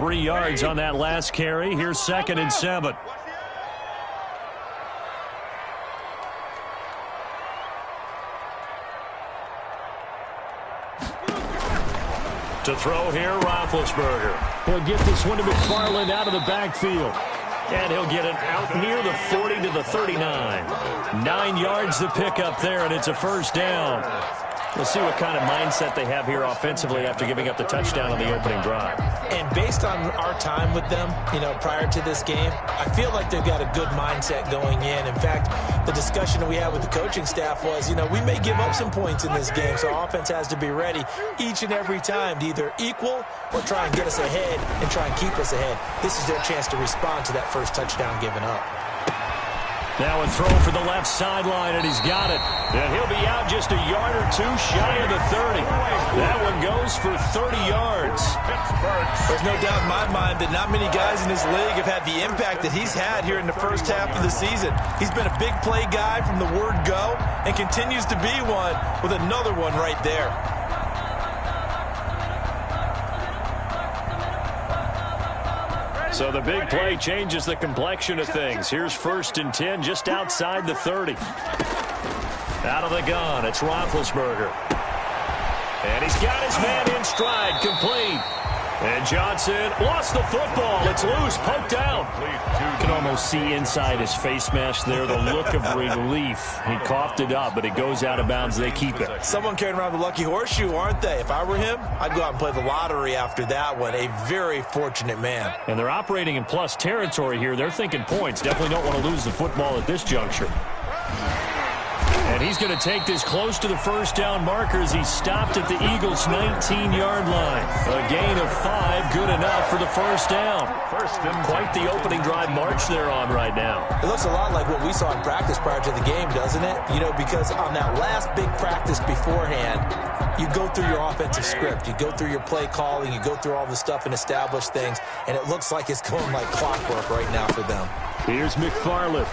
3 yards on that last carry. Here's 2nd and 7. To throw here, Roethlisberger. He'll get this one to McFarland out of the backfield. And he'll get it out near the 40 to the 39. 9 yards to pick up there, and it's a first down. We'll see what kind of mindset they have here offensively after giving up the touchdown on the opening drive. And based on our time with them, prior to this game, I feel like they've got a good mindset going in. In fact, the discussion that we had with the coaching staff was, we may give up some points in this game, so our offense has to be ready each and every time to either equal or try and get us ahead and try and keep us ahead. This is their chance to respond to that first touchdown given up. Now a throw for the left sideline, and he's got it. And he'll be out just a yard or two shy of the 30. That one goes for 30 yards. There's no doubt in my mind that not many guys in this league have had the impact that he's had here in the first half of the season. He's been a big play guy from the word go and continues to be one with another one right there. So the big play changes the complexion of things. Here's 1st and 10 just outside the 30. Out of the gun, it's Roethlisberger. And he's got his man in stride, complete. And Johnson lost the football. It's loose, poked out. You can almost see inside his face mask there the look of relief. He coughed it up, but it goes out of bounds. They keep it. Someone carrying around the lucky horseshoe, aren't they? If I were him, I'd go out and play the lottery after that one. A very fortunate man. And they're operating in plus territory here. They're thinking points. Definitely don't want to lose the football at this juncture. And he's going to take this close to the first down marker as he stopped at the Eagles' 19-yard line. A gain of 5, good enough for the first down. Quite the opening drive march they're on right now. It looks a lot like what we saw in practice prior to the game, doesn't it? Because on that last big practice beforehand, you go through your offensive script. You go through your play calling. You go through all the stuff and establish things. And it looks like it's going like clockwork right now for them. Here's McFarland.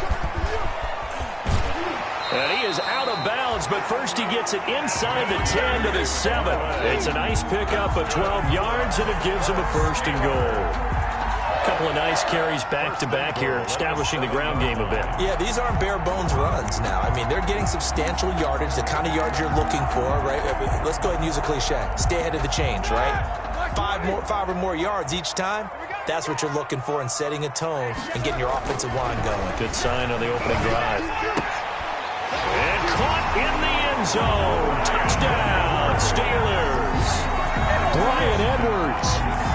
And he is out of bounds, but first he gets it inside the 10 to the 7. It's a nice pickup of 12 yards, and it gives him a 1st and goal. A couple of nice carries back-to-back here, establishing the ground game a bit. Yeah, these aren't bare-bones runs now. I mean, they're getting substantial yardage, the kind of yards you're looking for, right? Let's go ahead and use a cliche. Stay ahead of the change, right? 5 or more yards each time. That's what you're looking for in setting a tone and getting your offensive line going. Good sign on the opening drive. And caught in the end zone. Touchdown, Steelers. Bryan Edwards.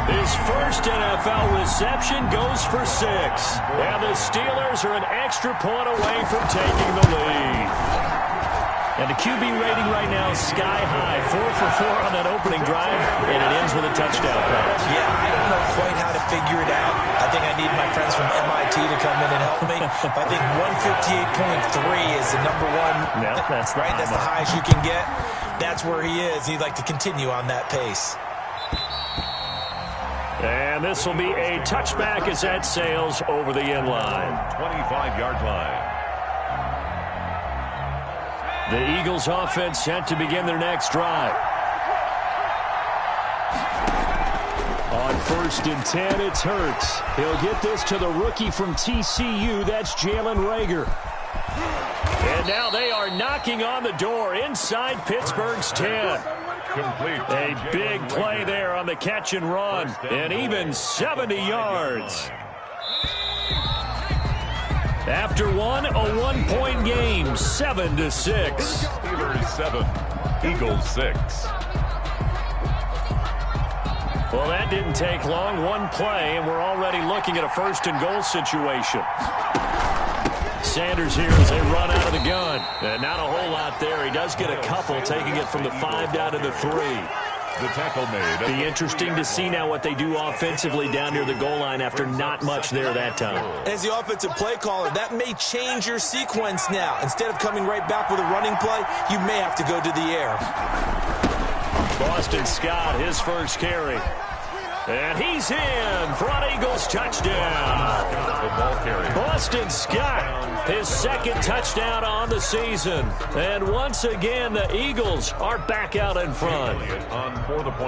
His first NFL reception goes for 6. And the Steelers are an extra point away from taking the lead. And the QB rating right now is sky high. 4 for 4 on that opening drive, and it ends with a touchdown pass. Yeah, I don't know quite how to figure it out. I think I need my friends from MIT to come in and help me. I think 158.3 is the number one. No, that's right. That's the highest you can get. That's where he is. He'd like to continue on that pace. And this will be a touchback as that sails over the end line. 25-yard line. The Eagles offense set to begin their next drive. On 1st and 10, it's Hurts. He'll get this to the rookie from TCU. That's Jalen Reagor. And now they are knocking on the door inside Pittsburgh's 10. A big play there on the catch and run. And even 70 yards. After one, a 1-point game, 7-6. Steelers 7, Eagles 6. Well, that didn't take long. One play, and we're already looking at a 1st and goal situation. Sanders here as they run out of the gun. And not a whole lot there. He does get a couple, taking it from the 5 down to the 3. The tackle made. Be interesting to see now what they do offensively down near the goal line after not much there that time. As the offensive play caller, that may change your sequence now. Instead of coming right back with a running play, you may have to go to the air. Boston Scott, his first carry. And he's in for an Eagles touchdown. The ball carrier. Boston Scott, his second touchdown on the season. And once again, the Eagles are back out in front.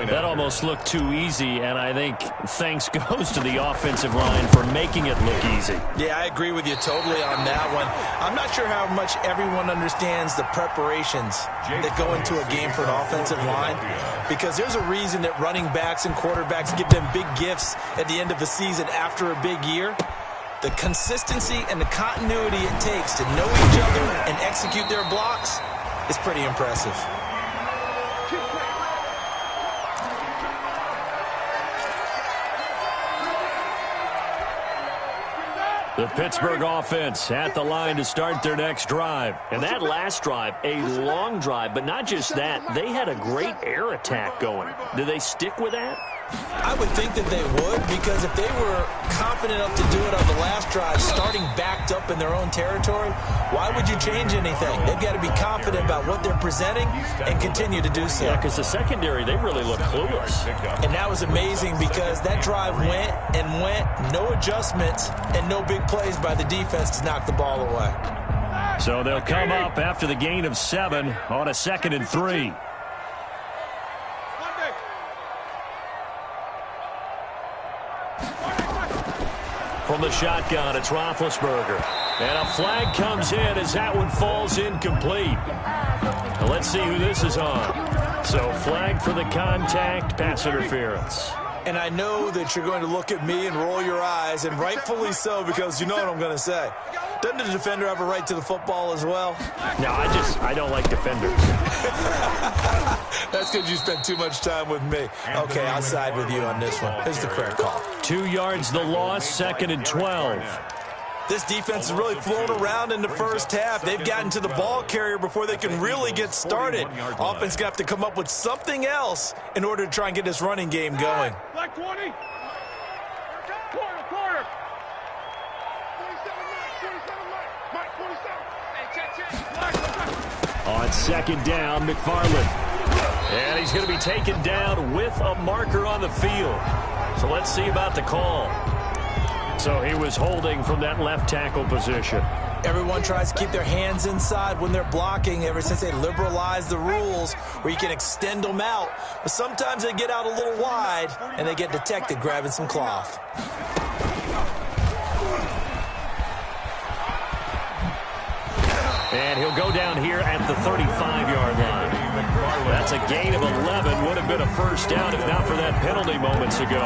That almost looked too easy, and I think thanks goes to the offensive line for making it look easy. Yeah, I agree with you totally on that one. I'm not sure how much everyone understands the preparations that go into a game for an offensive line, because there's a reason that running backs and quarterbacks give them big gifts at the end of the season after a big year. The consistency and the continuity it takes to know each other and execute their blocks is pretty impressive. The Pittsburgh offense at the line to start their next drive. And that last drive, a long drive, but not just that, they had a great air attack going. Do they stick with that? I would think that they would, because if they were confident enough to do it on the last drive, starting backed up in their own territory, why would you change anything? They've got to be confident about what they're presenting and continue to do so. Yeah, because the secondary, they really look clueless. And that was amazing, because that drive went and went, no adjustments and no big plays by the defense to knock the ball away. So they'll come up after the gain of 7 on a 2nd and 3. From the shotgun, it's Roethlisberger. And a flag comes in as that one falls incomplete. Now let's see who this is on. So flag for the contact, pass interference. And I know that you're going to look at me and roll your eyes, and rightfully so, because you know what I'm going to say. Doesn't the defender have a right to the football as well? No, I don't like defenders. That's because you spent too much time with me. Okay, I'll side with you on this one. Here's the correct call. 2 yards the loss, 2nd and 12. This defense has really flown around in the first half. They've gotten to the ball carrier before they can really get started. Offense going to have to come up with something else in order to try and get this running game going. Black 20. Quarter. 27 Mike. 27. Hey, check. On 2nd down, McFarland. And he's going to be taken down with a marker on the field. So let's see about the call. So he was holding from that left tackle position. Everyone tries to keep their hands inside when they're blocking ever since they liberalized the rules where you can extend them out. But sometimes they get out a little wide and they get detected grabbing some cloth. And he'll go down here at the 35-yard line. That's a gain of 11. Would have been a first down if not for that penalty moments ago.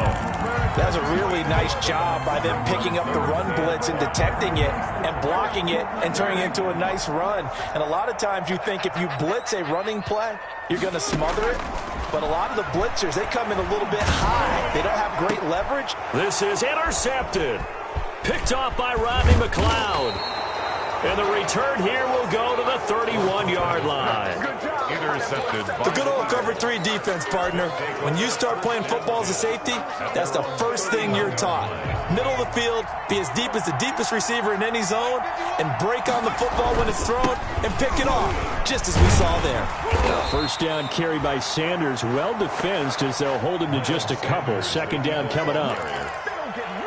That was a really nice job by them picking up the run blitz and detecting it and blocking it and turning it into a nice run. And a lot of times you think if you blitz a running play, you're going to smother it. But a lot of the blitzers, they come in a little bit high. They don't have great leverage. This is intercepted. Picked off by Rodney McLeod. And the return here will go to the 31-yard line. Intercepted. The good old cover 3 defense, partner. When you start playing football as a safety, that's the first thing you're taught. Middle of the field, be as deep as the deepest receiver in any zone, and break on the football when it's thrown and pick it off, just as we saw there. First down carry by Sanders. Well defensed as they'll hold him to just a couple. 2nd down coming up.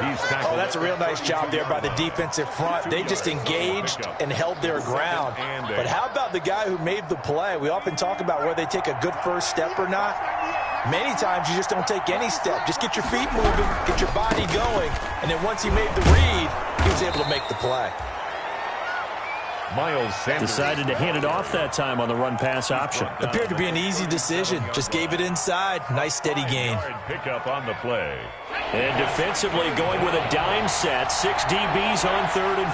Oh, that's a real nice job there by the defensive front. They just engaged and held their ground. But how about the guy who made the play? We often talk about whether they take a good first step or not. Many times you just don't take any step. Just get your feet moving, get your body going, and then once he made the read, he was able to make the play. Miles Sanders decided to hand it off that time on the run-pass option. Appeared to be an easy decision. Just gave it inside. Nice, steady gain. Pickup on the play. And defensively going with a dime set. 6 DBs on 3rd and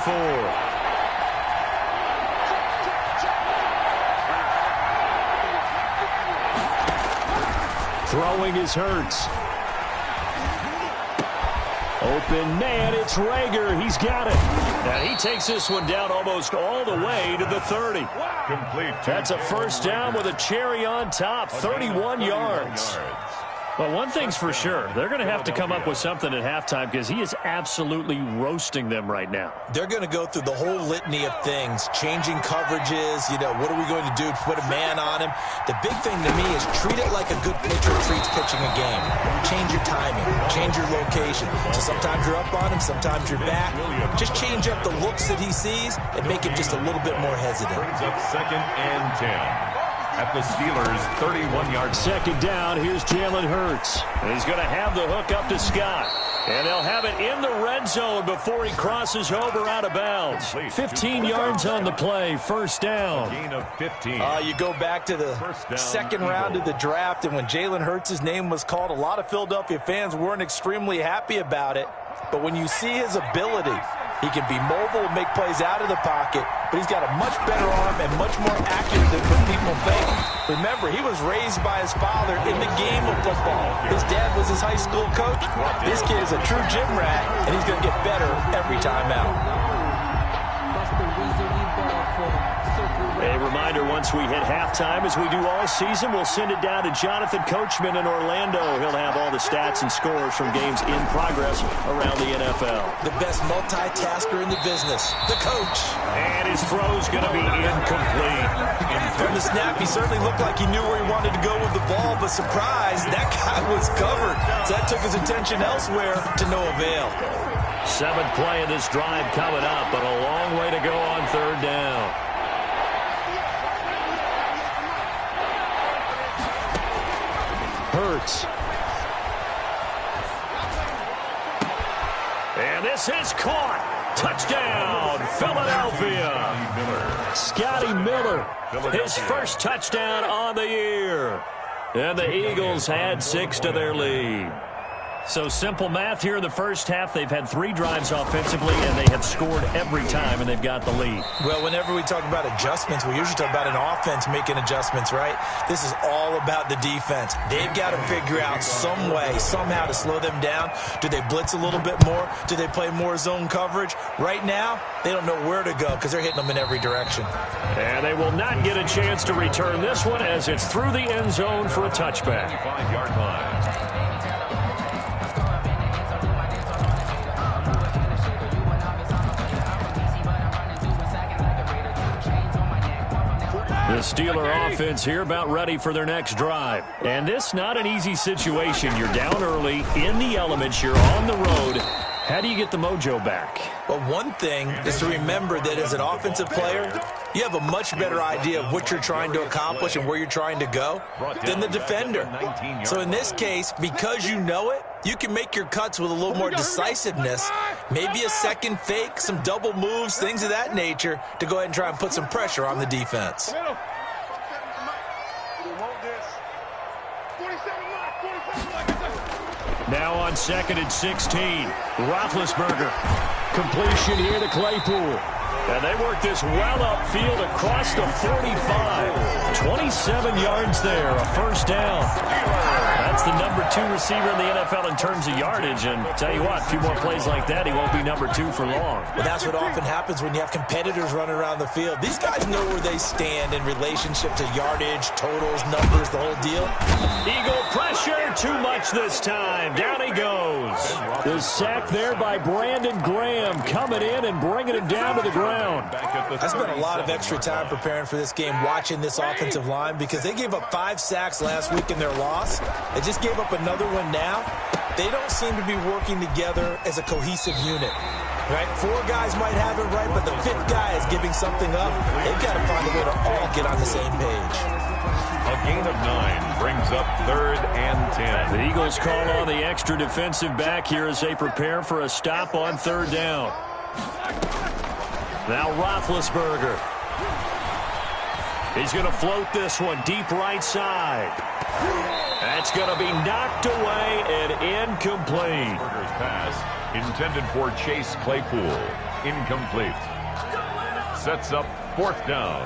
4. Throwing is Hurts. Open man, it's Rager. He's got it. And he takes this one down almost all the way to the 30. Complete. That's a first down with a cherry on top. 31 yards. Well, one thing's for sure. They're going to have to come up with something at halftime because he is absolutely roasting them right now. They're going to go through the whole litany of things, changing coverages, what are we going to do to put a man on him? The big thing to me is treat it like a good pitcher treats pitching a game. Change your timing, change your location. So sometimes you're up on him, sometimes you're back. Just change up the looks that he sees and make him just a little bit more hesitant. Brings up 2nd and 10. At the Steelers' 31-yard. Second down, here's Jalen Hurts. And he's going to have the hook up to Scott. And they'll have it in the red zone before he crosses over out of bounds. 15 yards on the play, first down. Gain of 15. You go back to the second round of the draft, and when Jalen Hurts' name was called, a lot of Philadelphia fans weren't extremely happy about it. But when you see his ability, he can be mobile and make plays out of the pocket, but he's got a much better arm and much more accurate than what people think. Remember, he was raised by his father in the game of football. His dad was his high school coach. This kid is a true gym rat, and he's going to get better every time out. A reminder, once we hit halftime, as we do all season, we'll send it down to Jonathan Coachman in Orlando. He'll have all the stats and scores from games in progress around the NFL. The best multitasker in the business, the coach. And his throw's going to be incomplete. From the snap, he certainly looked like he knew where he wanted to go with the ball, but surprise, that guy was covered. So that took his attention elsewhere to no avail. 7th play of this drive coming up, but a long way to go on third down. Hurts. And this is caught. Touchdown, Philadelphia. Scotty Miller, his first touchdown on the year. And the Eagles add 6 to their lead. So simple math here in the first half. They've had 3 drives offensively, and they have scored every time, and they've got the lead. Well, whenever we talk about adjustments, we usually talk about an offense making adjustments, right? This is all about the defense. They've got to figure out some way, somehow to slow them down. Do they blitz a little bit more? Do they play more zone coverage? Right now, they don't know where to go because they're hitting them in every direction. And they will not get a chance to return this one as it's through the end zone for a touchback. 5-yard line. The Steeler offense here about ready for their next drive. And this not an easy situation. You're down early, in the elements, you're on the road. How do you get the mojo back? Well, one thing is to remember that as an offensive player, you have a much better idea of what you're trying to accomplish and where you're trying to go than the defender. So in this case, because you know it, you can make your cuts with a little more decisiveness, maybe a second fake, some double moves, things of that nature, to go ahead and try and put some pressure on the defense. Now on 2nd and 16, Roethlisberger. Completion here to Claypool. And they work this well upfield across the 45. 27 yards there, a first down. That's the number 2 receiver in the NFL in terms of yardage. And tell you what, a few more plays like that, he won't be number 2 for long. Well, that's what often happens when you have competitors running around the field. These guys know where they stand in relationship to yardage, totals, numbers, the whole deal. Eagle pressure, too much this time. Down he goes. The sack there by Brandon Graham coming in and bringing him down to the ground. I spent a lot of extra time preparing for this game, watching this offensive line, because they gave up 5 sacks last week in their loss. They just gave up another one now. They don't seem to be working together as a cohesive unit. Right? 4 guys might have it right, but the 5th guy is giving something up. They've got to find a way to all get on the same page. A gain of 9 brings up 3rd and 10. The Eagles call on the extra defensive back here as they prepare for a stop on 3rd down. Now Roethlisberger. He's going to float this one deep right side. That's going to be knocked away and incomplete. Berger's pass intended for Chase Claypool. Incomplete. Sets up 4th down.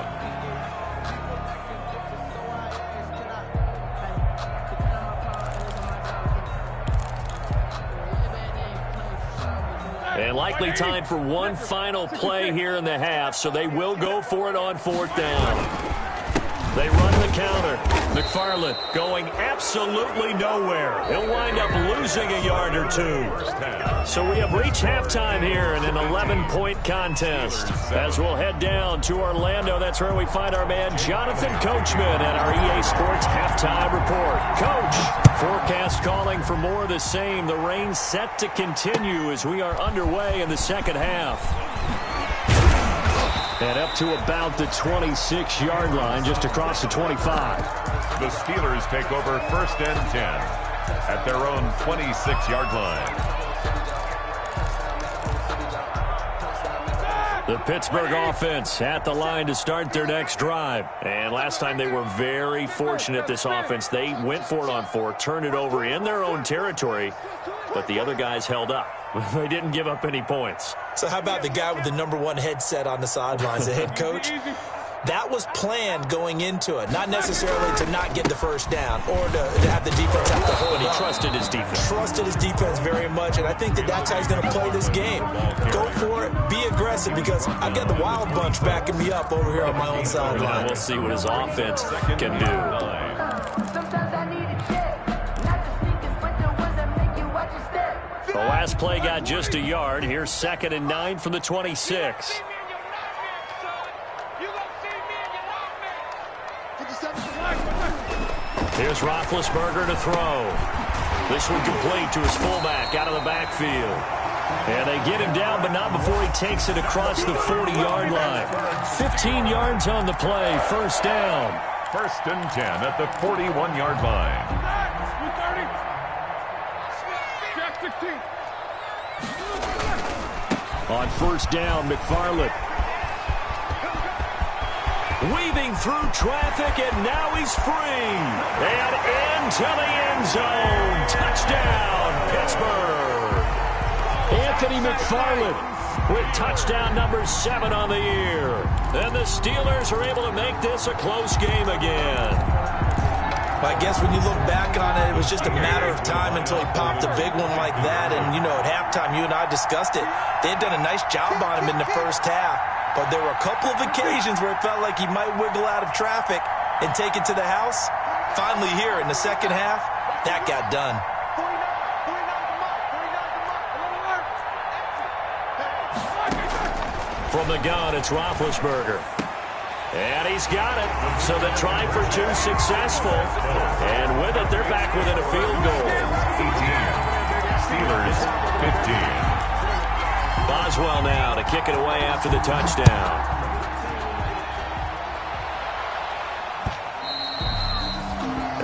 And likely time for one final play here in the half, so they will go for it on 4th down. They run the counter. McFarland going absolutely nowhere. He'll wind up losing a yard or two. So we have reached halftime here in an 11-point contest. As we'll head down to Orlando, that's where we find our man Jonathan Coachman at our EA Sports Halftime Report. Coach, forecast calling for more of the same. The rain set to continue as we are underway in the second half. And up to about the 26-yard line, just across the 25. The Steelers take over 1st and 10 at their own 26-yard line. The Pittsburgh offense at the line to start their next drive. And last time they were very fortunate, this offense. They went for it on 4, turned it over in their own territory, but the other guys held up. They didn't give up any points. So how about the guy with the #1 headset on the sidelines, the head coach? That was planned going into it, not necessarily to not get the first down or to have the defense have to hold He up. trusted his defense. Trusted his defense very much, and I think that's how he's going to play this game. Go for it, be aggressive, because I've got the Wild Bunch backing me up over here on my own sideline. We'll see what his offense can do. The last play got just a yard. Here's 2nd and 9 from the 26. Here's Roethlisberger to throw. This one complete to his fullback out of the backfield. And they get him down, but not before he takes it across the 40-yard line. 15 yards on the play, 1st down. 1st and 10 at the 41-yard line. On 1st down, McFarland. Weaving through traffic, and now he's free. And into the end zone. Touchdown, Pittsburgh. Anthony McFarland with touchdown number 7 on the year. And the Steelers are able to make this a close game again. I guess when you look back on it, it was just a matter of time until he popped a big one like that. And, you know, at halftime, you and I discussed it. They had done a nice job on him in the first half. But there were a couple of occasions where it felt like he might wiggle out of traffic and take it to the house. Finally here in the second half, that got done. From the gun, it's Roethlisberger. And he's got it. So the try for 2 successful. And with it, they're back within a field goal. 18. Steelers 15. Boswell now to kick it away after the touchdown.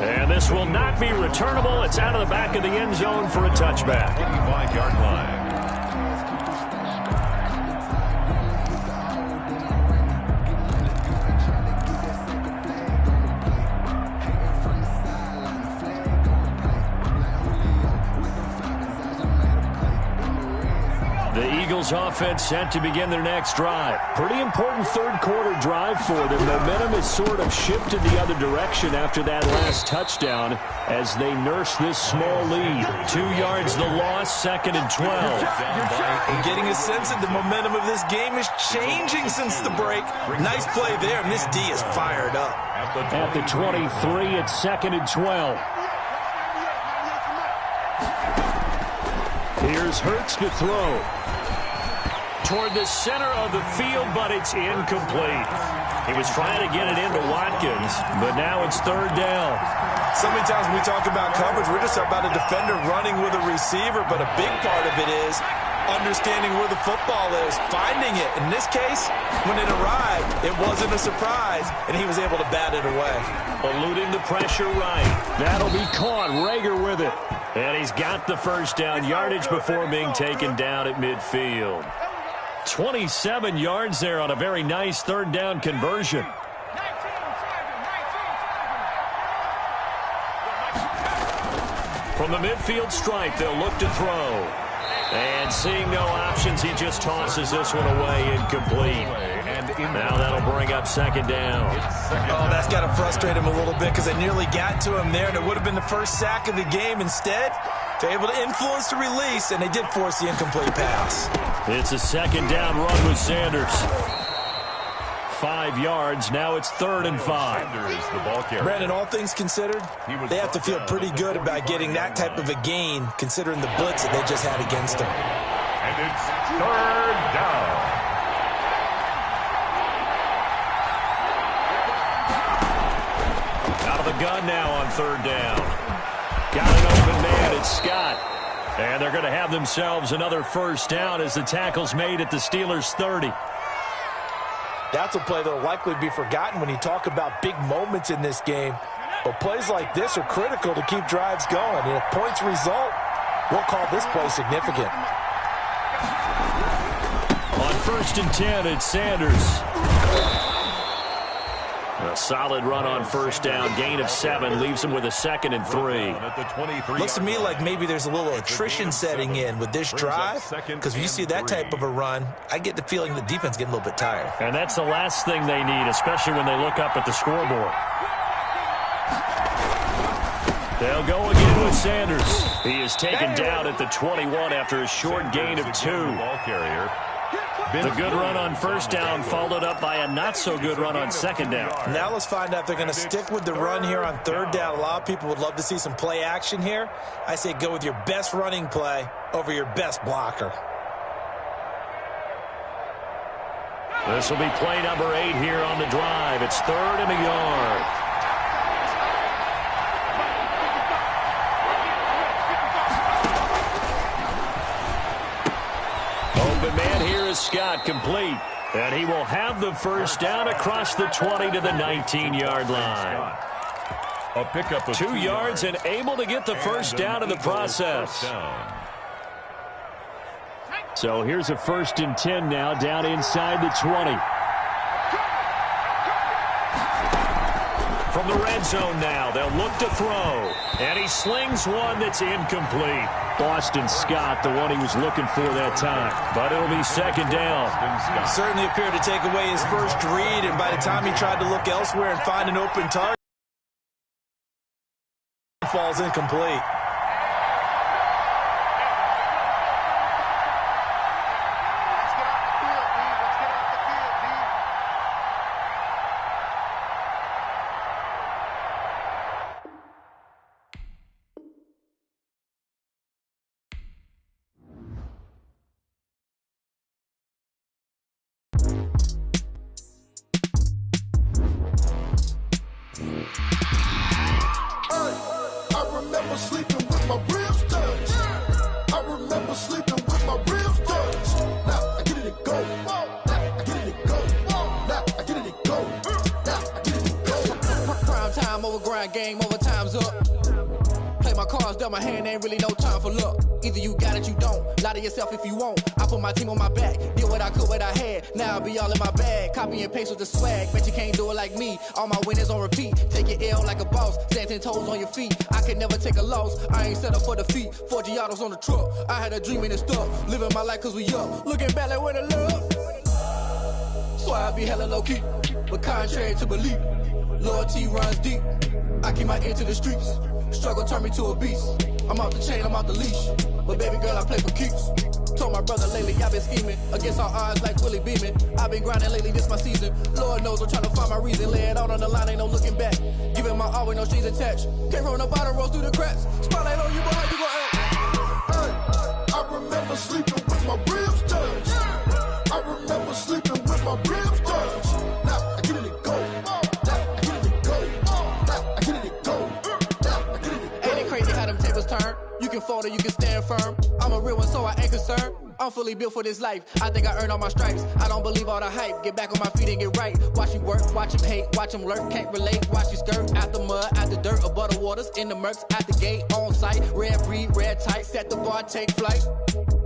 And this will not be returnable. It's out of the back of the end zone for a touchback. 25-yard line. The Eagles offense set to begin their next drive. Pretty important third-quarter drive for them. Momentum has sort of shifted the other direction after that last touchdown as they nurse this small lead. 2 yards the loss, 2nd and 12. I'm getting a sense that the momentum of this game is changing since the break. Nice play there, and this D is fired up. At the 23, it's 2nd and 12. Here's Hurts to throw. Toward the center of the field, but it's incomplete. He was trying to get it into Watkins, but now it's 3rd down. So many times when we talk about coverage, we're just about a defender running with a receiver, but a big part of it is understanding where the football is, finding it. In this case, when it arrived, it wasn't a surprise, and he was able to bat it away. Eluding the pressure right. That'll be caught. Rager with it. And he's got the 1st down yardage before being taken down at midfield. 27 yards there on a very nice 3rd down conversion. From the midfield stripe, they'll look to throw. And seeing no options, he just tosses this one away incomplete. Now that'll bring up 2nd down. Oh, that's got to frustrate him a little bit because they nearly got to him there, and it would have been the first sack of the game. Instead, they're able to influence the release, and they did force the incomplete pass. It's a 2nd down run with Sanders. 5 yards. Now it's 3rd and 5. Sanders, the ball carrier. Brandon, all things considered, they have to feel pretty good about getting that type of a gain, considering the blitz that they just had against them. And it's 3rd down. Out of the gun now on 3rd down. Got an open man. It's Scott. And they're going to have themselves another 1st down as the tackle's made at the Steelers' 30. That's a play that will likely be forgotten when you talk about big moments in this game. But plays like this are critical to keep drives going. And if points result, we'll call this play significant. On 1st and 10, it's Sanders. A solid run on 1st down. Gain of 7 leaves him with a 2nd and 3. Looks to me like maybe there's a little attrition setting in with this drive, because when you see that type of a run, I get the feeling the defense getting a little bit tired. And that's the last thing they need, especially when they look up at the scoreboard. They'll go again with Sanders. He is taken down at the 21 after a short gain of 2. Ball carrier. The good run on 1st down followed up by a not-so-good run on 2nd down. Now let's find out if they're going to stick with the run here on 3rd down. A lot of people would love to see some play action here. I say go with your best running play over your best blocker. This will be play number 8 here on the drive. It's 3rd and a yard. Open man here is Scott, complete. And he will have the 1st down across the 20 to the 19-yard line. A pickup of 2 yards and able to get the 1st down in the process. So here's a 1st and 10 now down inside the 20. From the red zone now, they'll look to throw. And he slings one that's incomplete. Boston Scott, the one he was looking for that time. But it'll be 2nd down. Certainly appeared to take away his first read, and by the time he tried to look elsewhere and find an open target, falls incomplete. Game over, time's up. Play my cards, dealt my hand, ain't really no time for luck. Either you got it, you don't. Lie to yourself if you won't. I put my team on my back, did what I could, what I had. Now I'll be all in my bag, copy and paste with the swag. Bet you can't do it like me. All my winners on repeat. Take your L like a boss, stand 10 toes on your feet. I can never take a loss. I ain't set up for defeat. 4 Giottos on the truck. I had a dream and stuff. Living my life cause we up. Looking back like where the love. So I be hella low key, but contrary to belief, loyalty runs deep. I keep my ear to the streets. Struggle turned me to a beast. I'm off the chain, I'm off the leash. But baby girl, I play for keeps. Told my brother lately, I've been scheming. Against all odds like Willie Beeman. I've been grinding lately, this my season. Lord knows I'm trying to find my reason. Lay it out on the line, ain't no looking back. Giving my all with no strings attached. Came from the bottom, rose through the cracks. Spotlight on you, boy, how you gon' act? Hey, I remember sleeping with my ribs touched. I remember sleeping with my ribs touched. Now I get it and go. Turn. You can fold or you can stand firm. I'm a real one, so I ain't concerned. I'm fully built for this life. I think I earned all my stripes. I don't believe all the hype. Get back on my feet and get right. Watch you work, watch him hate, watch him lurk. Can't relate, watch you skirt. Out the mud, out the dirt, above the waters, in the murks, at the gate, on site. Red breed, red tight, set the bar, take flight.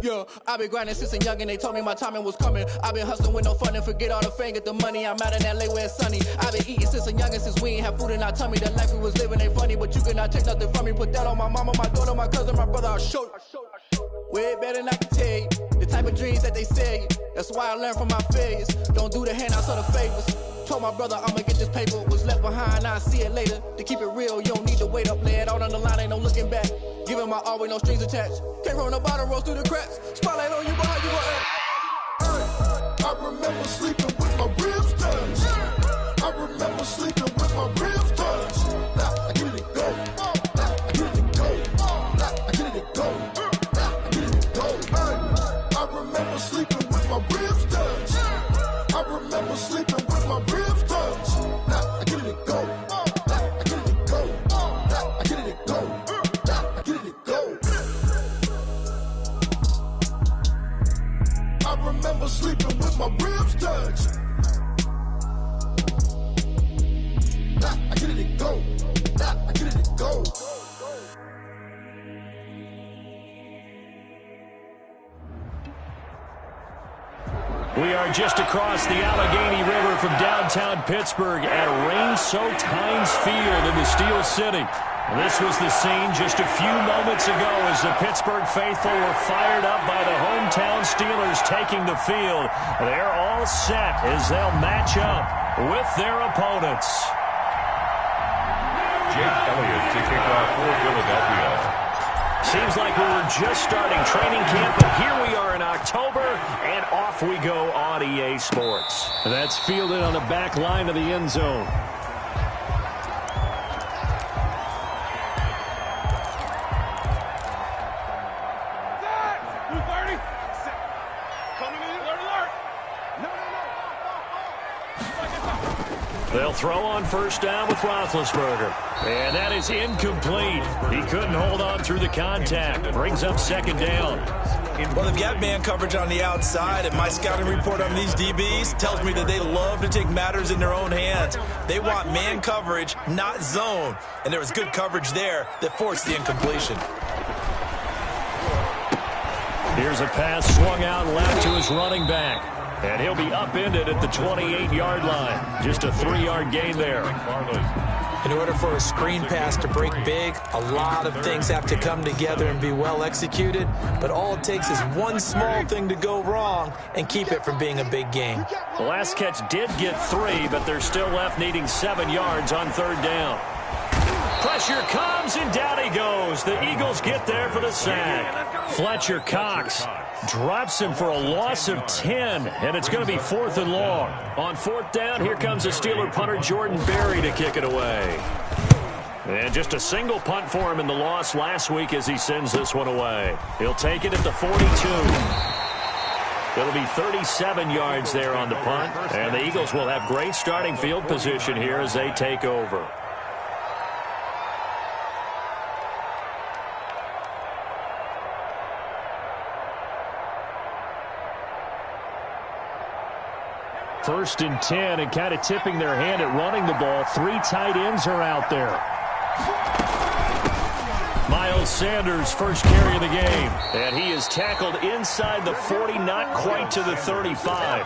Yeah, I've been grinding since a young and they told me my timing was coming. I've been hustling with no fun and forget all the fame, get the money. I'm out in LA where it's sunny. I've been eating since a young and since we ain't have food in our tummy. The life we was living ain't funny, but you cannot take nothing from me. Put that on my mama, my daughter, my cousin, my brother, I'll show you. Way better than I can tell you. The type of dreams that they sell you. That's why I learned from my failures. Don't do the handouts or the favors. Told my brother I'ma get this paper. Was left behind, I'll see it later. To keep it real, you don't need to wait up. Lay it out on the line, ain't no looking back. Giving my all with no strings attached. Came from the bottom, rose through the cracks. Spotlight on you, boy, how you gon' act? I remember sleeping with my ribs touched. remember sleeping with my ribs touched. Now I get it and go. Now I get it and go. Now I get it and go. Now I get it and go. I remember sleeping with my ribs touched. I remember sleeping with my ribs touched. Now I get it and go. Now I get it and go. Now I get it and go. Now I get it and go. I remember sleeping with my ribs touched. Now I get it and go. Now I get it and go. We are just across the Allegheny River from downtown Pittsburgh at rain-soaked Heinz Field in the Steel City. This was the scene just a few moments ago as the Pittsburgh faithful were fired up by the hometown Steelers taking the field. They're all set as they'll match up with their opponents. Jake Elliott to kick off for Philadelphia. Seems like we were just starting training camp, but here we are in October, and off we go on EA Sports. That's fielded on the back line of the end zone. They'll throw on first down with Roethlisberger. And that is incomplete. He couldn't hold on through the contact. Brings up second down. Well, they've got man coverage on the outside, and my scouting report on these DBs tells me that they love to take matters in their own hands. They want man coverage, not zone. And there was good coverage there that forced the incompletion. Here's a pass swung out left to his running back. And he'll be upended at the 28-yard line. Just a 3-yard gain there. In order for a screen pass to break big, a lot of things have to come together and be well executed. But all it takes is one small thing to go wrong and keep it from being a big gain. The last catch did get 3, but they're still left needing 7 yards on third down. Pressure comes, and down he goes. The Eagles get there for the sack. Fletcher Cox drops him for a loss of 10, and it's going to be 4th and long. On 4th down, here comes the Steeler punter Jordan Berry to kick it away. And just a single punt for him in the loss last week as he sends this one away. He'll take it at the 42. It'll be 37 yards there on the punt, and the Eagles will have great starting field position here as they take over. First and 10, and kind of tipping their hand at running the ball. 3 tight ends are out there. Miles Sanders, first carry of the game. And he is tackled inside the 40, not quite to the 35.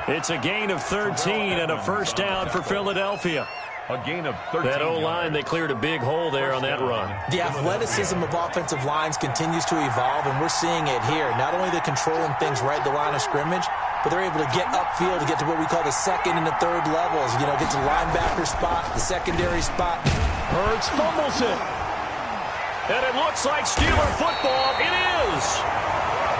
It's a gain of 13 and a first down for Philadelphia. A gain of 13. That O-line, they cleared a big hole there on that run. The athleticism of offensive lines continues to evolve, and we're seeing it here. Not only are they controlling things right at the line of scrimmage, but they're able to get upfield to get to what we call the second and the third levels. You know, get to the linebacker spot, the secondary spot. Hurts fumbles it. And it looks like Steeler football. It is.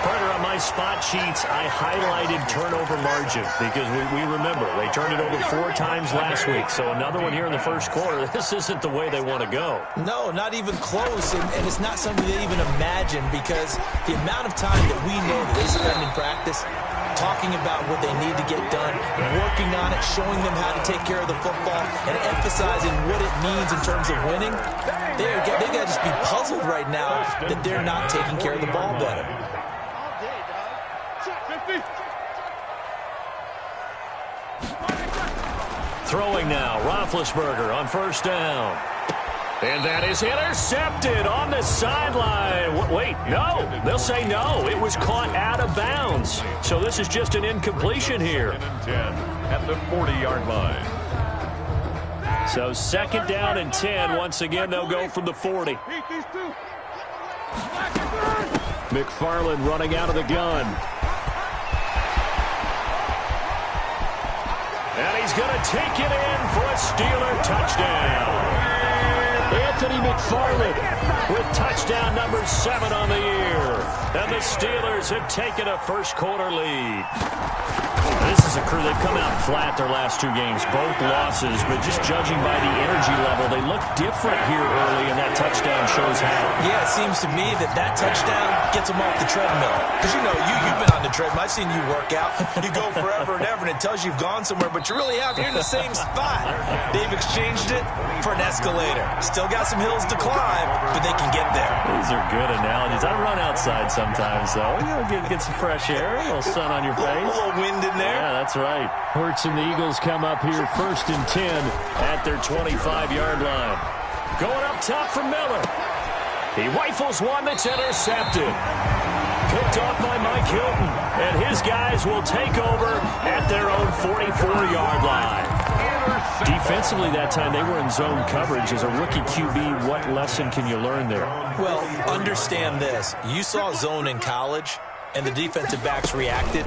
Partner, on my spot sheets, I highlighted turnover margin because we remember they turned it over 4 times last week. So another one here in the first quarter. This isn't the way they want to go. No, not even close. And it's not something they even imagine because the amount of time that we know that they spend in practice talking about what they need to get done, working on it, showing them how to take care of the football, and emphasizing what it means in terms of winning. They got to just be puzzled right now that they're not taking care of the ball better. Throwing now, Roethlisberger on first down. And that is intercepted on the sideline. Wait, no. They'll say no. It was caught out of bounds. So this is just an incompletion here. 10 at the 40-yard line. So second down and 10. Once again, they'll go from the 40. McFarland running out of the gun. And he's going to take it in for a Steeler touchdown. Anthony McFarland with touchdown number 7 on the year. And the Steelers have taken a first-quarter lead. This is a crew. They've come out flat their last 2 games, both losses, but just judging by the energy level, they look different here early, and that touchdown shows how. Yeah, it seems to me that touchdown gets them off the treadmill. Because, you've been on the treadmill. I've seen you work out. You go forever and ever, and it tells you you've gone somewhere, but you're really out here in the same spot. They've exchanged it for an escalator. Still got some hills to climb, but they can get there. These are good analogies. I run outside sometimes, though. Get some fresh air, a little sun on your face. A little wind in there. Yeah, that's right. Hurts and the Eagles come up here 1st and 10 at their 25-yard line. Going up top for Miller. He rifles one that's intercepted. Picked off by Mike Hilton. And his guys will take over at their own 44-yard line. Defensively that time, they were in zone coverage. As a rookie QB, what lesson can you learn there? Well, understand this. You saw zone in college, and the defensive backs reacted,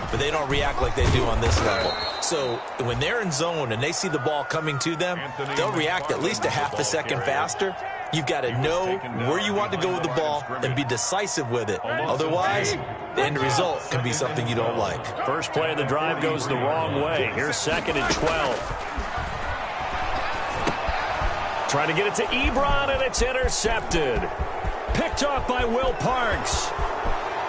but they don't react like they do on this level. So when they're in zone and they see the ball coming to them, they'll react at least a half a second faster. You've got to know where you want to go with the ball and be decisive with it. Otherwise, the end result can be something you don't like. First play of the drive goes the wrong way. Here's 2nd and 12. Trying to get it to Ebron, and it's intercepted. Picked off by Will Parks.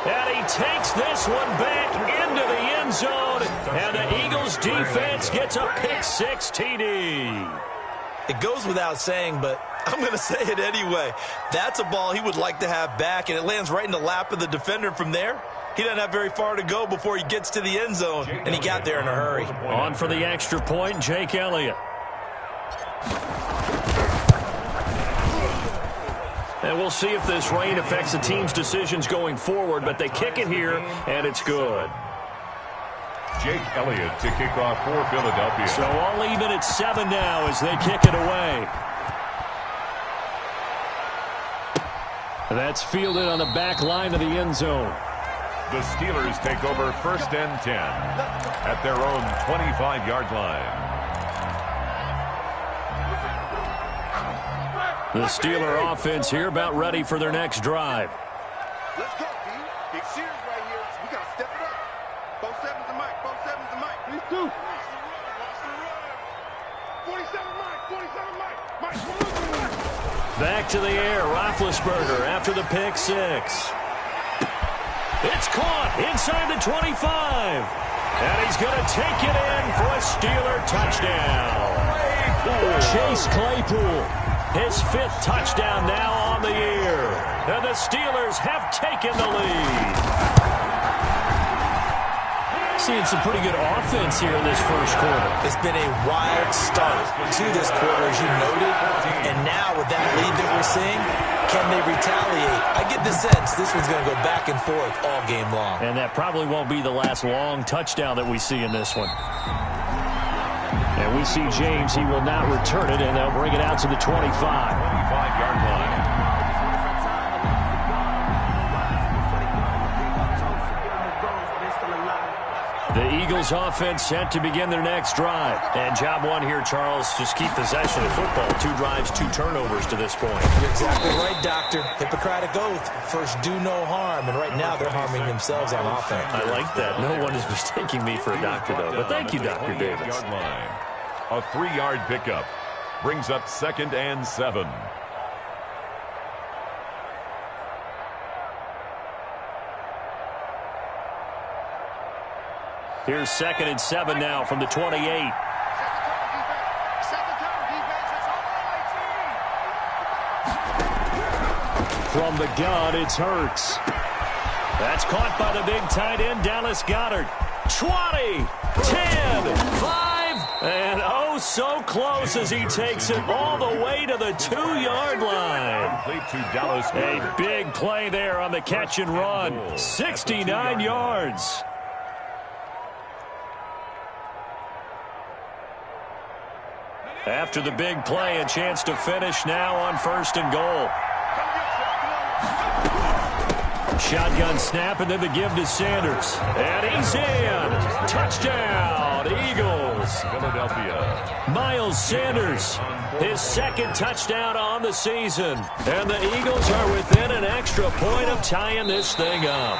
And he takes this one back into the end zone, and the Eagles defense gets a pick-6 TD. It goes without saying, but I'm going to say it anyway. That's a ball he would like to have back, and it lands right in the lap of the defender from there. He doesn't have very far to go before he gets to the end zone, and he got there in a hurry. On for the extra point, Jake Elliott. And we'll see if this rain affects the team's decisions going forward, but they kick it here, and it's good. Jake Elliott to kick off for Philadelphia. So all even at 7 now as they kick it away. That's fielded on the back line of the end zone. The Steelers take over 1st and 10 at their own 25-yard line. The Steeler offense here about ready for their next drive. Let's go, D. Big series right here. We got to step it up. Both sevens and Mike. Both sevens and Mike. Please do. Watch the run. Watch the run. 47 Mike. 47 Mike. Mike, back to the air. Roethlisberger after the pick 6. It's caught inside the 25. And he's going to take it in for a Steeler touchdown. Chase Claypool. His 5th touchdown now on the year. And the Steelers have taken the lead. Seeing some pretty good offense here in this first quarter. It's been a wild start to this quarter, as you noted. And now with that lead that we're seeing, can they retaliate? I get the sense this one's going to go back and forth all game long. And that probably won't be the last long touchdown that we see in this one. And we see James. He will not return it, and they'll bring it out to the 25. 25-yard line. The Eagles offense set to begin their next drive. And job one here, Charles, just keep possession of football. 2 drives, 2 turnovers to this point. You're exactly right, Doctor. Hippocratic oath. First, do no harm. And right now, they're harming themselves on offense. I like that. No one is mistaking me for a doctor, though. But thank you, Dr. Davis. A 3-yard pickup brings up 2nd and 7. Here's 2nd and 7 now from the 28. From the gun, it's Hurts. That's caught by the big tight end, Dallas Goedert. 20, 10, 5, and oh, so close as he takes it all the way to the 2-yard line. A big play there on the catch and run. 69 yards. After the big play, a chance to finish now on 1st and goal. Shotgun snap, and then the give to Sanders. And he's in. Touchdown, Eagles. Philadelphia. Miles Sanders, his second touchdown on the season. And the Eagles are within an extra point of tying this thing up.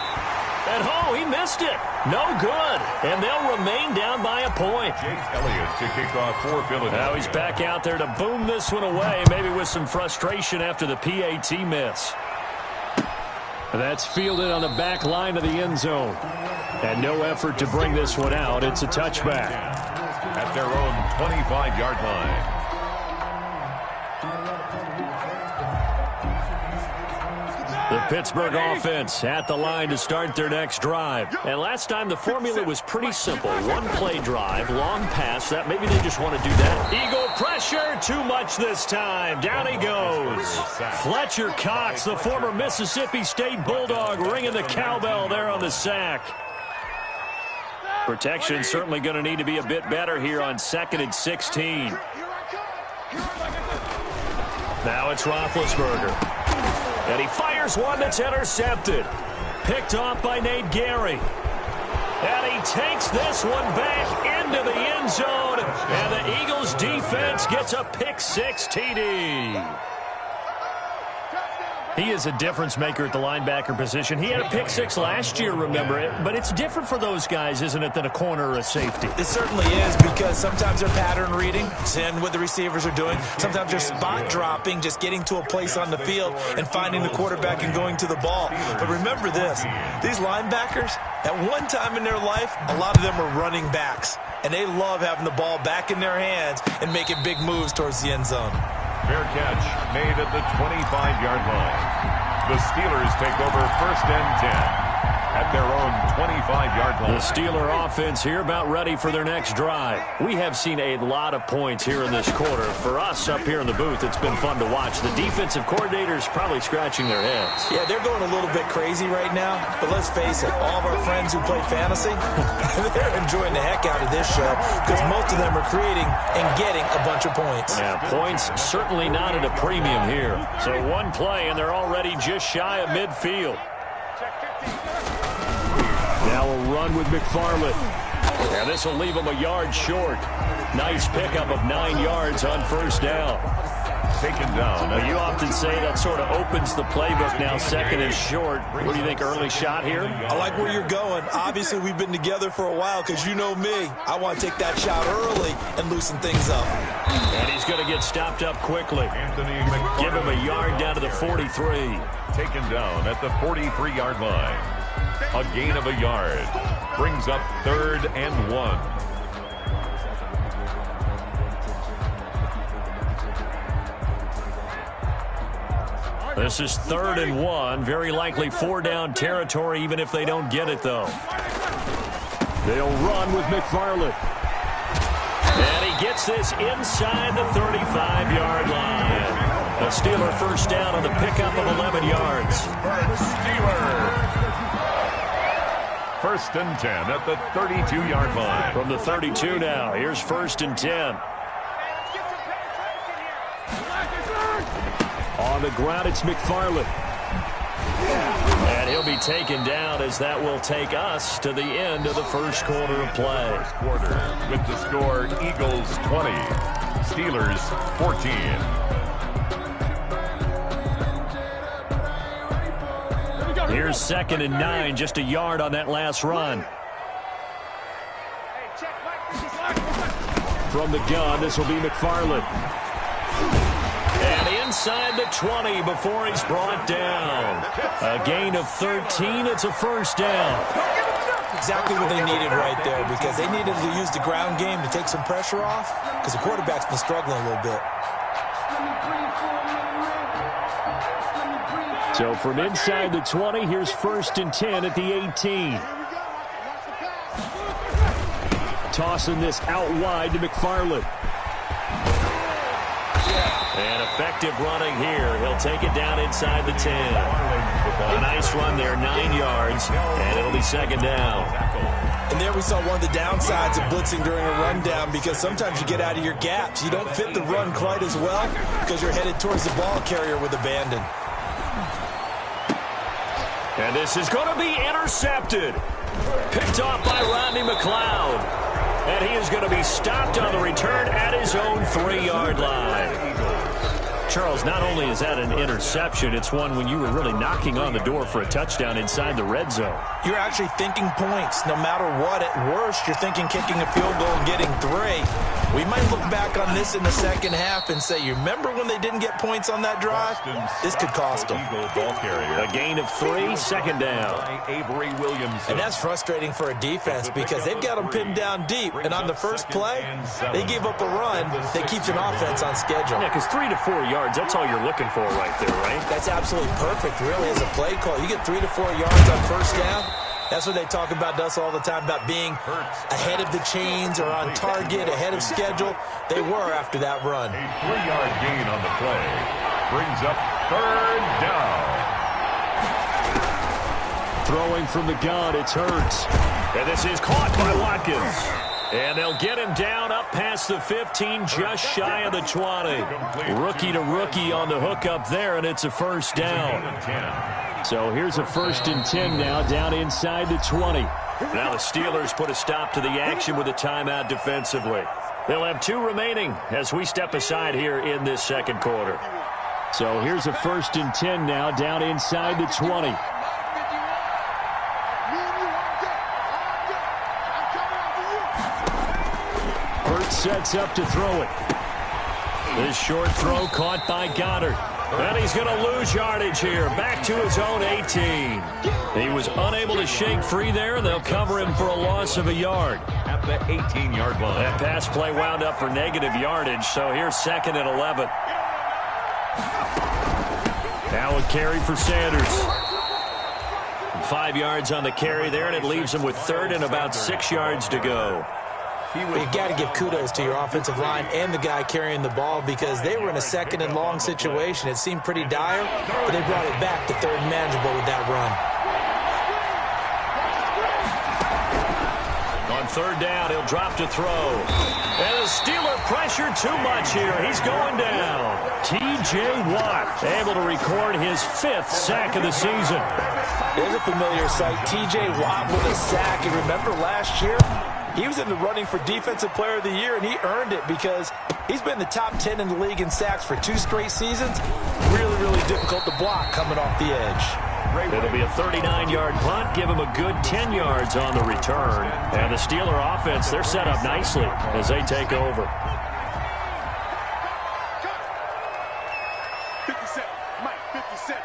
And, oh, he missed it. No good. And they'll remain down by a point. Jake Elliott to kick off for Philadelphia. Now he's back out there to boom this one away, maybe with some frustration after the PAT miss. That's fielded on the back line of the end zone. And no effort to bring this one out. It's a touchback. At their own 25-yard line. The Pittsburgh offense at the line to start their next drive. And last time the formula was pretty simple. One-play drive, long pass. That maybe they just want to do that. Eagle pressure, too much this time. Down he goes. Fletcher Cox, the former Mississippi State Bulldog, ringing the cowbell there on the sack. Protection certainly going to need to be a bit better here on 2nd and 16. Now it's Roethlisberger. And he fires one that's intercepted. Picked off by Nate Gary. And he takes this one back into the end zone. And the Eagles defense gets a pick-6 TD. He is a difference maker at the linebacker position. He had a pick-6 last year, remember it. But it's different for those guys, isn't it, than a corner or a safety? It certainly is, because sometimes they're pattern reading, seeing what the receivers are doing. Sometimes they're spot dropping, just getting to a place on the field and finding the quarterback and going to the ball. But remember this, these linebackers, at one time in their life, a lot of them are running backs. And they love having the ball back in their hands and making big moves towards the end zone. Fair catch made at the 25-yard line. The Steelers take over 1st and 10 at their own 25-yard line. The Steeler offense here about ready for their next drive. We have seen a lot of points here in this quarter. For us up here in the booth, it's been fun to watch. The defensive coordinators probably scratching their heads. Yeah, they're going a little bit crazy right now. But let's face it, all of our friends who play fantasy, they're enjoying the heck out of this show because most of them are creating and getting a bunch of points. Yeah, points certainly not at a premium here. So one play, and they're already just shy of midfield. Now a run with McFarland. And this will leave him a yard short. Nice pickup of 9 yards on 1st down. Taken down. Well, you often say that sort of opens the playbook now. 2nd is short. What do you think, early shot here? I like where you're going. Obviously, we've been together for a while because you know me. I want to take that shot early and loosen things up. And he's going to get stopped up quickly. Give him a yard down to the 43. Taken down at the 43-yard line. A gain of a yard. Brings up 3rd and 1. This is 3rd and 1. Very likely 4-down territory, even if they don't get it, though. They'll run with McFarland. And he gets this inside the 35-yard line. A Steeler 1st down on the pickup of 11 yards. Steeler. 1st and 10 at the 32-yard line. From the 32 now, here's 1st and 10. On the ground, it's McFarland. And he'll be taken down as that will take us to the end of the first quarter of play. First quarter with the score Eagles 20, Steelers 14. Here's 2nd and 9, just a yard on that last run. From the gun, this will be McFarland. And inside the 20 before he's brought down. A gain of 13. It's a 1st down. Exactly what they needed right there, because they needed to use the ground game to take some pressure off because the quarterback's been struggling a little bit. So from inside the 20, here's 1st and 10 at the 18. Tossing this out wide to McFarland. And effective running here. He'll take it down inside the 10. A nice run there, 9 yards, and it'll be 2nd down. And there we saw one of the downsides of blitzing during a rundown, because sometimes you get out of your gaps. You don't fit the run quite as well because you're headed towards the ball carrier with abandon. And this is going to be intercepted. Picked off by Rodney McLeod. And he is going to be stopped on the return at his own 3-yard line. Charles, not only is that an interception, it's one when you were really knocking on the door for a touchdown inside the red zone. You're actually thinking points. No matter what, at worst, you're thinking kicking a field goal and getting 3. We might look back on this in the second half and say, you remember when they didn't get points on that drive? This could cost them. A gain of 3, second down. And that's frustrating for a defense because they've got them pinned down deep. And on the first play, they give up a run that keeps an offense on schedule. Yeah, because 3 to 4 yards, that's all you're looking for right there, right? That's absolutely perfect, really, as a play call. You get 3 to 4 yards on first down. That's what they talk about, Dust, all the time, about being ahead of the chains or on target, ahead of schedule. They were after that run. A 3-yard gain on the play brings up 3rd down. Throwing from the gun, it's Hurts. And this is caught by Watkins. And they'll get him down up past the 15, just shy of the 20. Rookie to rookie on the hook up there, and it's a first down. So here's a 1st and 10 now, down inside the 20. Now the Steelers put a stop to the action with a timeout defensively. They'll have 2 remaining as we step aside here in this second quarter. So here's a 1st and 10 now, down inside the 20. Sets up to throw it. This short throw caught by Goddard. And he's going to lose yardage here. Back to his own 18. He was unable to shake free there, and they'll cover him for a loss of a yard. At the 18-yard line. That pass play wound up for negative yardage, so here's 2nd and 11. Now a carry for Sanders. 5 yards on the carry there, and it leaves him with 3rd and about 6 yards to go. You've got to give kudos to your offensive line and the guy carrying the ball because they were in a 2nd and long situation. It seemed pretty dire, but they brought it back to 3rd and manageable with that run. On 3rd down, he'll drop to throw. And the Steeler pressure too much here. He's going down. T.J. Watt able to record his 5th sack of the season. There's a familiar sight. T.J. Watt with a sack. And remember last year? He was in the running for Defensive Player of the Year, and he earned it because he's been the top 10 in the league in sacks for 2 straight seasons. Really, really difficult to block coming off the edge. It'll be a 39-yard punt. Give him a good 10 yards on the return. And the Steeler offense, they're set up nicely as they take over. 57, Mike, 57.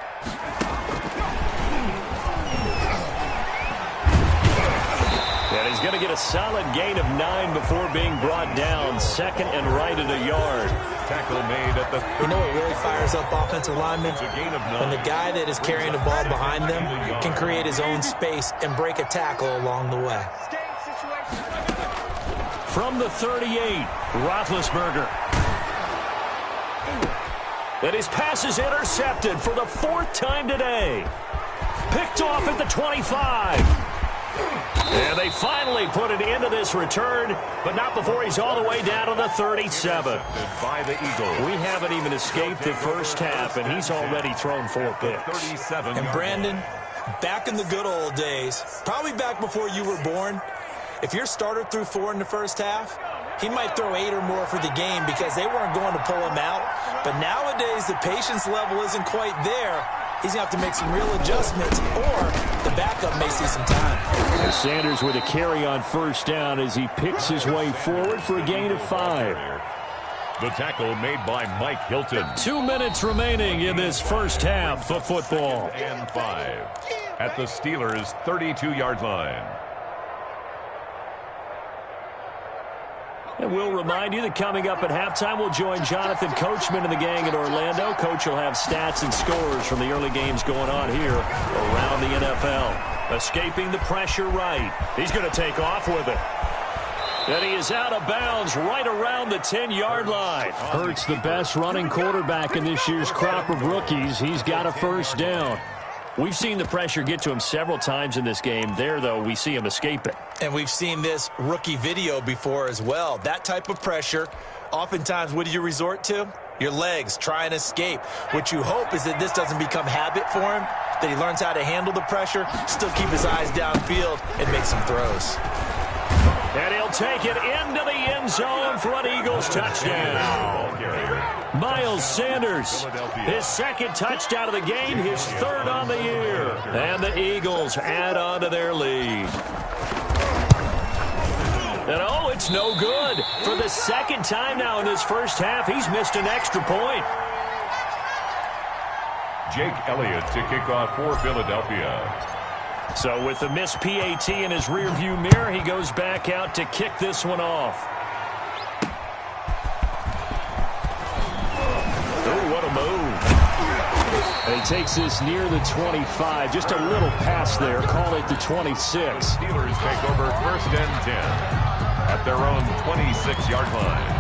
And he's going to get a solid gain of 9 before being brought down. 2nd and right at a yard. Tackle made at the 30. You know what really fires up offensive linemen? When the guy that is carrying the ball behind them can create his own space and break a tackle along the way. From the 38, Roethlisberger. And his pass is intercepted for the 4th time today. Picked off at the 25. And they finally put it into this return, but not before he's all the way down to the 37. By the Eagles. We haven't even escaped the first half, and he's already thrown 4 picks. And Brandon, back in the good old days, probably back before you were born, if your starter threw 4 in the first half, he might throw 8 or more for the game because they weren't going to pull him out. But nowadays, the patience level isn't quite there. He's going to have to make some real adjustments, or the backup may see some time. And Sanders with a carry on first down as he picks his way forward for a gain of 5. The tackle made by Mike Hilton. 2 minutes remaining in this first half of football. And 5 at the Steelers' 32-yard line. And we'll remind you that coming up at halftime, we'll join Jonathan Coachman and the gang in Orlando. Coach will have stats and scores from the early games going on here around the NFL. Escaping the pressure right. He's going to take off with it. And he is out of bounds right around the 10-yard line. Hurts the best running quarterback in this year's crop of rookies. He's got a first down. We've seen the pressure get to him several times in this game. There, though, we see him escape it. And we've seen this rookie video before as well. That type of pressure, oftentimes, what do you resort to? Your legs try and escape. What you hope is that this doesn't become habit for him, that he learns how to handle the pressure, still keep his eyes downfield, and make some throws. And he'll take it into the end zone for an Eagles touchdown. Miles Sanders, his second touchdown of the game, his third on the year. And the Eagles add on to their lead. And oh, it's no good. For the second time now in this first half, he's missed an extra point. Jake Elliott to kick off for Philadelphia. So with the missed PAT in his rearview mirror, he goes back out to kick this one off. Oh, what a move. And he takes this near the 25. Just a little pass there. Call it the 26. Steelers take over first and 10 at their own 26-yard line.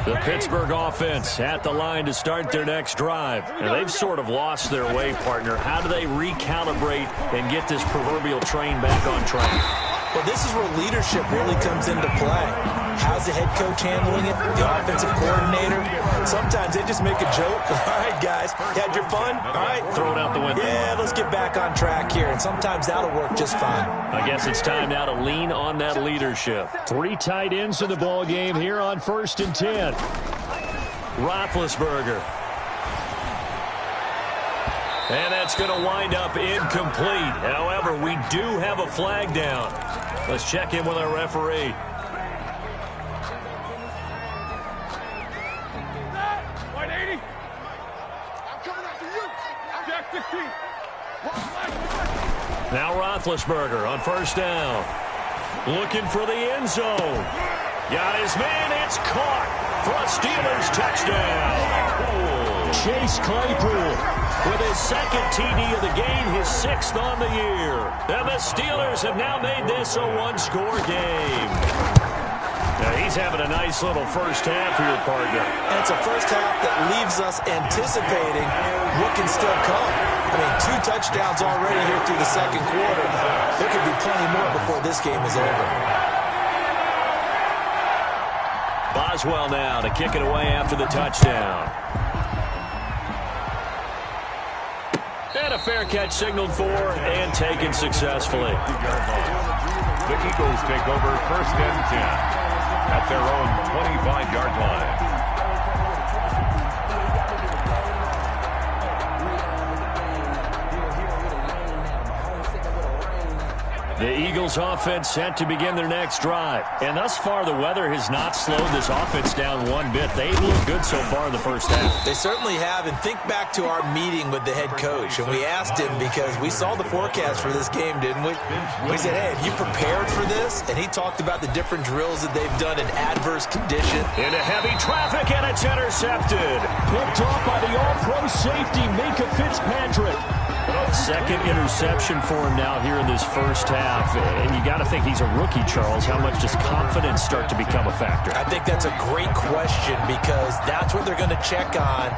The Pittsburgh offense at the line to start their next drive. And they've sort of lost their way, partner. How do they recalibrate and get this proverbial train back on track? Well, this is where leadership really comes into play. How's the head coach handling it? The offensive coordinator? Sometimes they just make a joke. All right, guys, had your fun? All right. Throw it out the window. Yeah, let's get back on track here. And sometimes that'll work just fine. I guess it's time now to lean on that leadership. 3 tight ends in the ball game here on 1st and 10. Roethlisberger. And that's going to wind up incomplete. However, we do have a flag down. Let's check in with our referee. White 80. I'm coming after you. Jack 16. Now Roethlisberger on 1st down. Looking for the end zone. Got his man. It's caught for a Steelers touchdown. Chase Claypool with his second TD of the game, his 6th on the year. And the Steelers have now made this a 1-score game. Now he's having a nice little first half here, partner. And it's a first half that leaves us anticipating what can still come. I mean, 2 touchdowns already here through the second quarter. There could be plenty more before this game is over. Boswell now to kick it away after the touchdown. And a fair catch signaled for and taken successfully. The Eagles take over 1st and 10 at their own 25-yard line. The Eagles offense set to begin their next drive. And thus far, the weather has not slowed this offense down one bit. They've looked good so far in the first half. They certainly have. And think back to our meeting with the head coach. And we asked him because we saw the forecast for this game, didn't we? We said, hey, have you prepared for this? And he talked about the different drills that they've done in adverse condition. Into heavy traffic, and it's intercepted. Picked off by the all-pro safety, Minka Fitzpatrick. Second interception for him now here in this first half. And you got to think he's a rookie, Charles. How much does confidence start to become a factor? I think that's a great question because that's what they're going to check on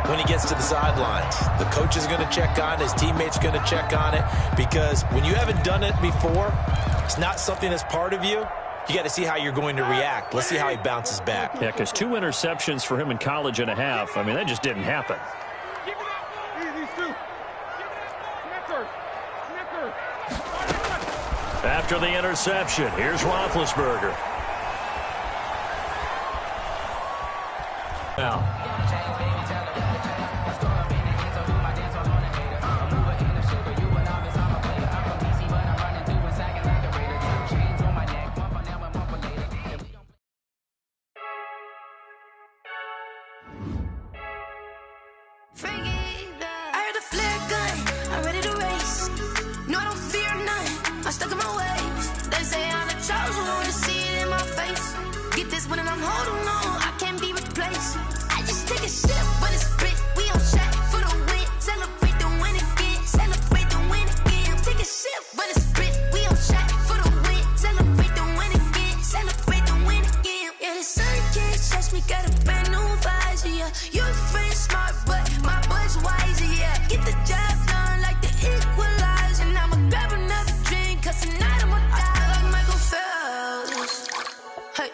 when he gets to the sidelines. The coach is going to check on it. His teammates are going to check on it because when you haven't done it before, it's not something that's part of you. You got to see how you're going to react. Let's see how he bounces back. Yeah, because 2 interceptions for him in college and a half. I mean, that just didn't happen. After the interception, here's Roethlisberger. Now. Hey,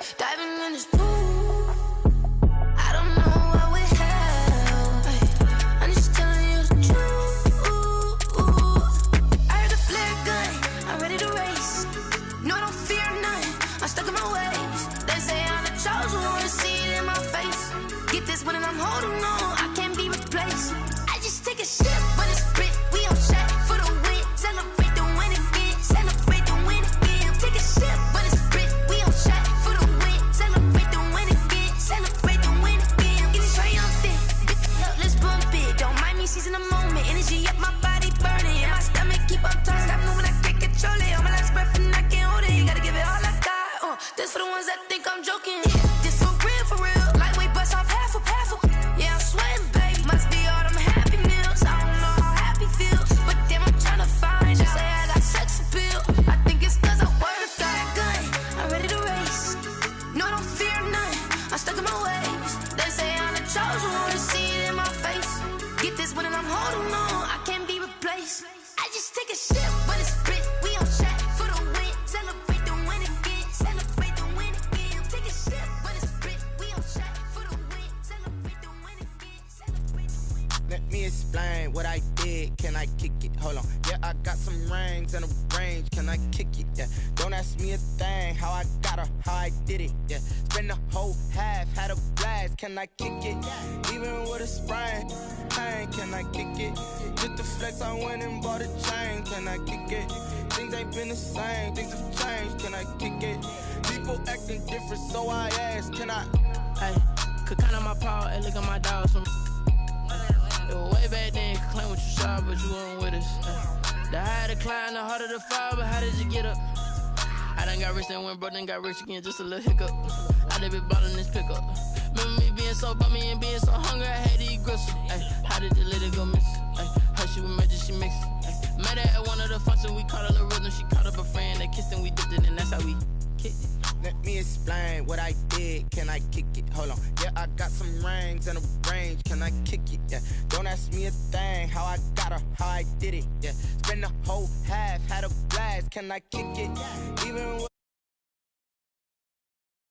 just take a sip, but it's spit. We on track for the win. Celebrate the win again. Celebrate the win again. Take a sip, but it's spit. We on track for the win. Celebrate the win again. Celebrate the win. Let me explain what I did. Can I kick it? Hold on. Yeah, I got some rings and a range. Can I kick it? Yeah. Don't ask me a thing. How I got her, how I did it. Yeah. Spend the whole half, had a blast. Can I kick it? Even with a sprain. Pain, can I kick it? Just the flex, I went and bought a chain. Can I kick it? Things ain't been the same. Things have changed. Can I kick it? People acting different, so I ask. Can I? Hey, could count on my paw and look at my dogs from. It was way back then, could claim what you saw, but you weren't with us. The higher the climb, the harder the fall, but how did you get up? I done got rich and went broke, then got rich again, just a little hiccup. I done been ballin' this pickup. Remember me being so bummy and being so hungry, I had to eat gristle. Ay, how did the lady go miss? Ay, how she was magic, she mixed. Met her at one of the functions, we caught a little rhythm, she caught up a friend, they kissed and we dipped it, and that's how we kicked it. Let me explain what I did. Can I kick it? Hold on. Yeah, I got some rings and a range. Can I kick it? Yeah. Don't ask me a thing. How I got her, how I did it. Yeah. Spend the whole half, had a blast. Can I kick it? Even with